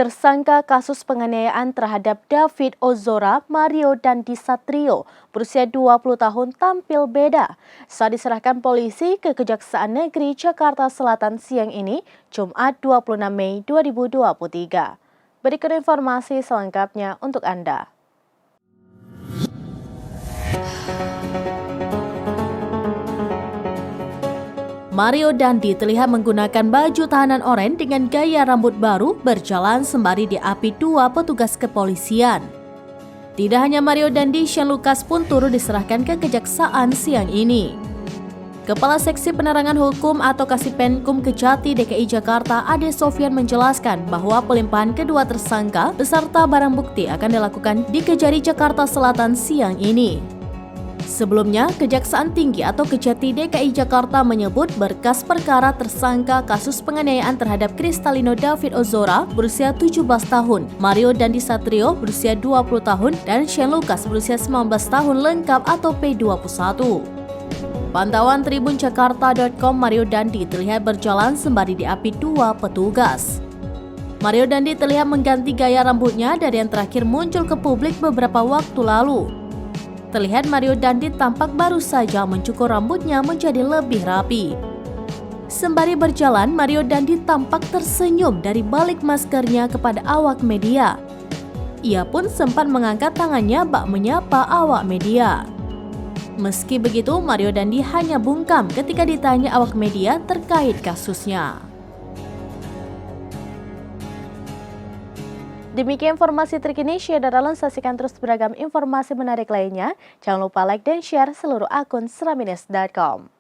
Tersangka kasus penganiayaan terhadap David Ozora, Mario Dandi Satrio berusia 20 tahun tampil beda saat diserahkan polisi ke Kejaksaan Negeri Jakarta Selatan siang ini, Jumat 26 Mei 2023. Berikut informasi selengkapnya untuk Anda. Mario Dandi terlihat menggunakan baju tahanan oranye dengan gaya rambut baru berjalan sembari diapi dua petugas kepolisian. Tidak hanya Mario Dandi, Shane Lucas pun turut diserahkan ke kejaksaan siang ini. Kepala Seksi Penerangan Hukum atau Kasipenkum Kejati DKI Jakarta, Ade Sofyan menjelaskan bahwa pelimpahan kedua tersangka beserta barang bukti akan dilakukan di Kejari Jakarta Selatan siang ini. Sebelumnya, Kejaksaan Tinggi atau Kejati DKI Jakarta menyebut berkas perkara tersangka kasus penganiayaan terhadap Kristalino David Ozora berusia 17 tahun, Mario Dandi Satrio berusia 20 tahun, dan Shane Lucas berusia 19 tahun lengkap atau P21. Pantauan tribunjakarta.com, Mario Dandi terlihat berjalan sembari diapi dua petugas. Mario Dandi terlihat mengganti gaya rambutnya dari yang terakhir muncul ke publik beberapa waktu lalu. Terlihat Mario Dandi tampak baru saja mencukur rambutnya menjadi lebih rapi. Sembari berjalan, Mario Dandi tampak tersenyum dari balik maskernya kepada awak media. Ia pun sempat mengangkat tangannya bak menyapa awak media. Meski begitu, Mario Dandi hanya bungkam ketika ditanya awak media terkait kasusnya. Demikian informasi terkini, Share dan Alon, saksikan terus beragam informasi menarik lainnya. Jangan lupa like dan share seluruh akun seramines.com.